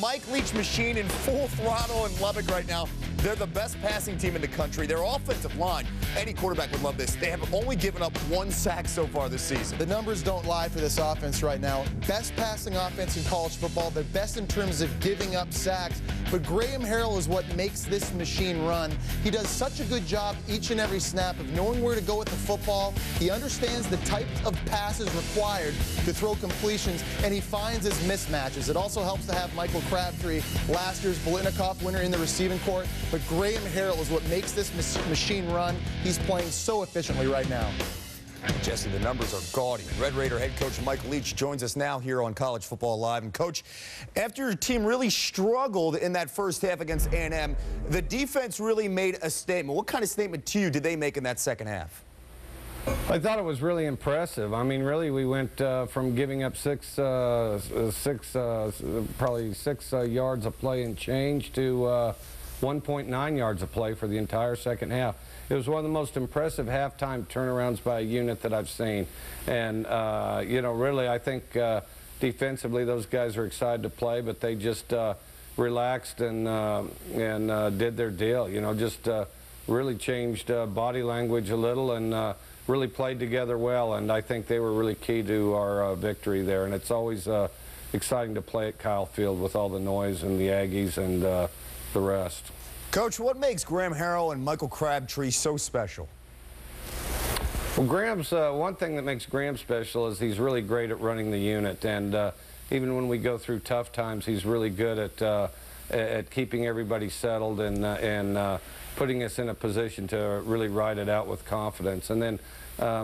Mike Leach machine in full throttle in Lubbock right now. They're the best passing team in the country. Their offensive line, any quarterback would love this. They have only given up 1 sack so far this season. The numbers don't lie for this offense right now. Best passing offense in college football. They're best in terms of giving up sacks. But Graham Harrell is what makes this machine run. He does such a good job each and every snap of knowing where to go with the football. He understands the types of passes required to throw completions, and he finds his mismatches. It also helps to have Michael Crabtree, last year's Bolitnikoff winner, in the receiving court. But Graham Harrell is what makes this machine run. He's playing so efficiently right now. Jesse, the numbers are gaudy. Red Raider head coach Mike Leach joins us now here on College Football Live. And, Coach, after your team really struggled in that first half against A&M, the defense really made a statement. What kind of statement to you did they make in that second half? I thought it was really impressive. I mean, really, we went from giving up probably 6 yards a play and change to 1.9 yards a play for the entire second half. It was one of the most impressive halftime turnarounds by a unit that I've seen. And, you know, really, I think defensively those guys are excited to play, but they just relaxed and did their deal. You know, just really changed body language a little and really played together well. And I think they were really key to our victory there. And it's always exciting to play at Kyle Field with all the noise and the Aggies and the rest. Coach, what makes Graham Harrell and Michael Crabtree so special? Well, Graham's one thing that makes Graham special is he's really great at running the unit, and even when we go through tough times, he's really good at keeping everybody settled and putting us in a position to really ride it out with confidence. And then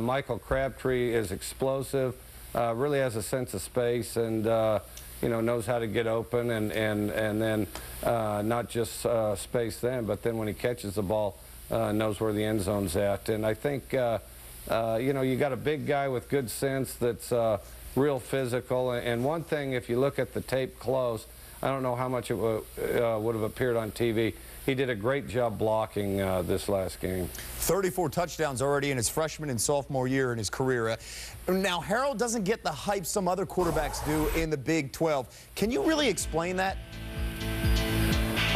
Michael Crabtree is explosive, really has a sense of space, and you know, knows how to get open and then not just space then, but then when he catches the ball, knows where the end zone's at. And I think, you know, you got a big guy with good sense that's real physical. And one thing, if you look at the tape close, I don't know how much it would have appeared on TV. He did a great job blocking this last game. 34 touchdowns already in his freshman and sophomore year in his career. Now, Harrell doesn't get the hype some other quarterbacks do in the Big 12. Can you really explain that?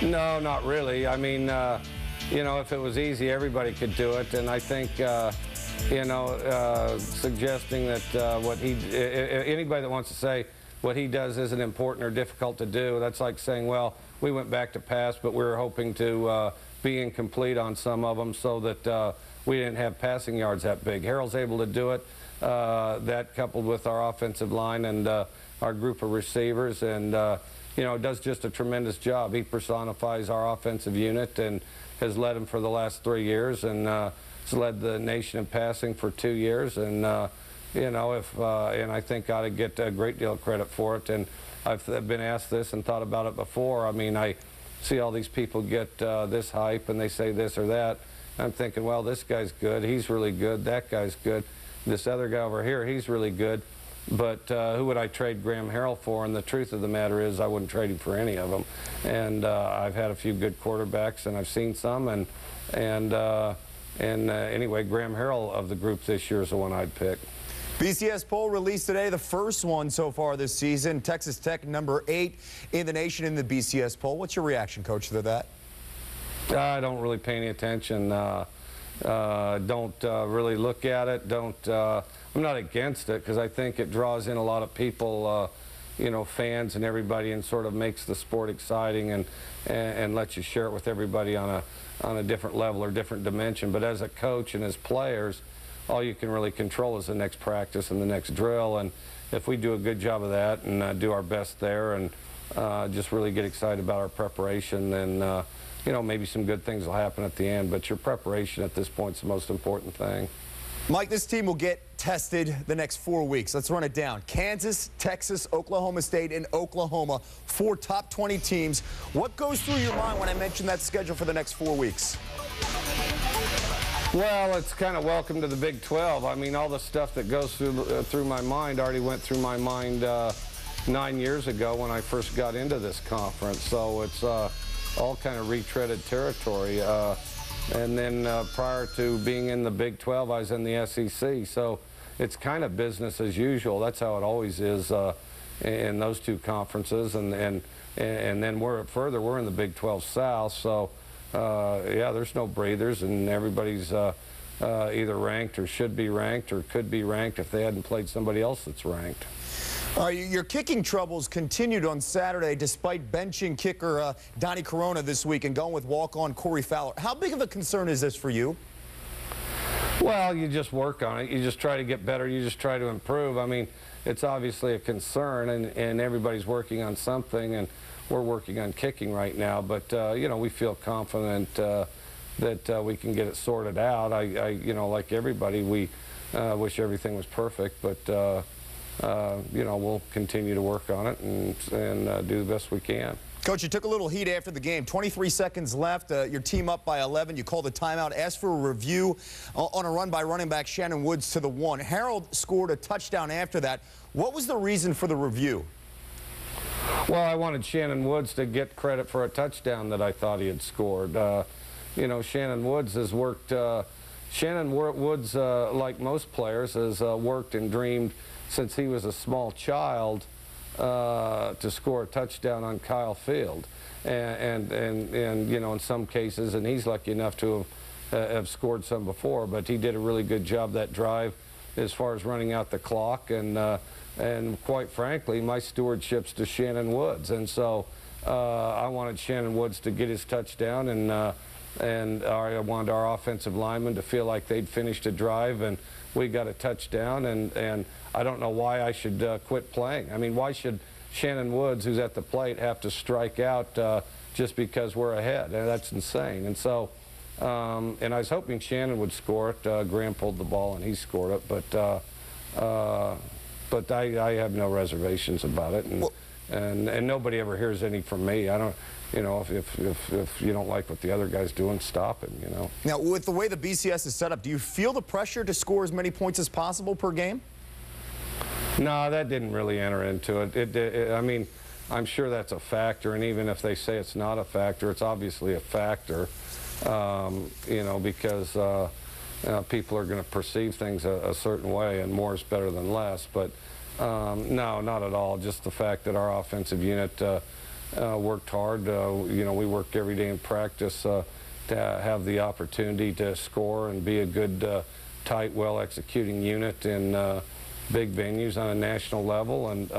No, not really. I mean, you know, if it was easy, everybody could do it. And I think, you know, suggesting that anybody that wants to say what he does isn't important or difficult to do, that's like saying, well, we went back to pass, but we were hoping to be incomplete on some of them so that we didn't have passing yards that big. Harrell's able to do it, that coupled with our offensive line and our group of receivers, and you know, does just a tremendous job. He personifies our offensive unit and has led them for the last 3 years, and has led the nation in passing for 2 years, and you know, and I think ought to get a great deal of credit for it. And I've been asked this and thought about it before. I mean, I see all these people get this hype and they say this or that. I'm thinking, well, this guy's good. He's really good. That guy's good. This other guy over here, he's really good. But who would I trade Graham Harrell for? And the truth of the matter is I wouldn't trade him for any of them. And I've had a few good quarterbacks, and I've seen some. And anyway, Graham Harrell of the group this year is the one I'd pick. BCS poll released today, the first one so far this season. Texas Tech number 8 in the nation in the BCS poll. What's your reaction, Coach, to that? I don't really pay any attention. Don't really look at it. I'm not against it because I think it draws in a lot of people, you know, fans and everybody, and sort of makes the sport exciting and lets you share it with everybody on a different level or different dimension. But as a coach and as players, all you can really control is the next practice and the next drill. And if we do a good job of that and do our best there and just really get excited about our preparation, then you know, maybe some good things will happen at the end. But your preparation at this point is the most important thing. Mike, this team will get tested the next 4 weeks. Let's run it down. Kansas, Texas, Oklahoma State, and Oklahoma, 4 top 20 teams. What goes through your mind when I mention that schedule for the next 4 weeks? Well, it's kind of welcome to the Big 12. I mean, all the stuff that goes through my mind already went through my mind 9 years ago when I first got into this conference. So it's all kind of retreaded territory. And then prior to being in the Big 12, I was in the SEC. So it's kind of business as usual. That's how it always is in those two conferences. And and then we're in the Big 12 South, so yeah, there's no breathers, and everybody's either ranked or should be ranked or could be ranked if they hadn't played somebody else that's ranked. Your kicking troubles continued on Saturday despite benching kicker Donnie Corona this week and going with walk-on Corey Fowler. How big of a concern is this for you? Well, you just work on it. You just try to get better. You just try to improve. I mean, it's obviously a concern, and everybody's working on something, and we're working on kicking right now. But, you know, we feel confident that we can get it sorted out. You know, like everybody, we wish everything was perfect, but you know, we'll continue to work on it and do the best we can. Coach, you took a little heat after the game. 23 seconds left. Your team up by 11. You called a timeout, asked for a review on a run by running back Shannon Woods to the 1. Harold scored a touchdown after that. What was the reason for the review? Well, I wanted Shannon Woods to get credit for a touchdown that I thought he had scored. You know, Shannon Woods has worked. Shannon Woods, like most players, has worked and dreamed since he was a small child to score a touchdown on Kyle Field, and you know, in some cases, and he's lucky enough to have scored some before, but he did a really good job that drive as far as running out the clock, and quite frankly, my stewardship's to Shannon Woods, and so I wanted Shannon Woods to get his touchdown, and I wanted our offensive linemen to feel like they'd finished a drive and we got a touchdown, and I don't know why I should quit playing. I mean, why should Shannon Woods, who's at the plate, have to strike out just because we're ahead? And that's insane. And so, and I was hoping Shannon would score it. Graham pulled the ball and he scored it, but I have no reservations about it, and nobody ever hears any from me. I don't. You know, if you don't like what the other guy's doing, stop him, you know. Now, with the way the BCS is set up, do you feel the pressure to score as many points as possible per game? No, that didn't really enter into it. I mean, I'm sure that's a factor, and even if they say it's not a factor, it's obviously a factor, you know, because people are going to perceive things a certain way, and more is better than less. But no, not at all. Just the fact that our offensive unit worked hard. You know, we work every day in practice to have the opportunity to score and be a good, tight, well-executing unit in big venues on a national level. And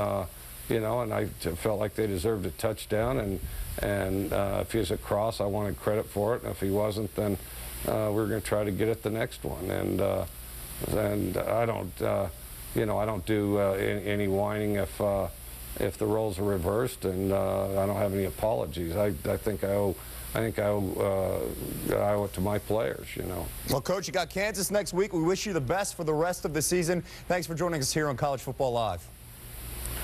you know, and I felt like they deserved a touchdown. And if he was a cross, I wanted credit for it. And if he wasn't, then we were going to try to get it the next one. And I don't, you know, I don't do any whining if the roles are reversed, and I don't have any apologies. I think I owe it to my players, you know. Well, Coach, you got Kansas next week. We wish you the best for the rest of the season. Thanks for joining us here on College Football Live.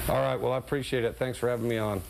All right, well, I appreciate it. Thanks for having me on.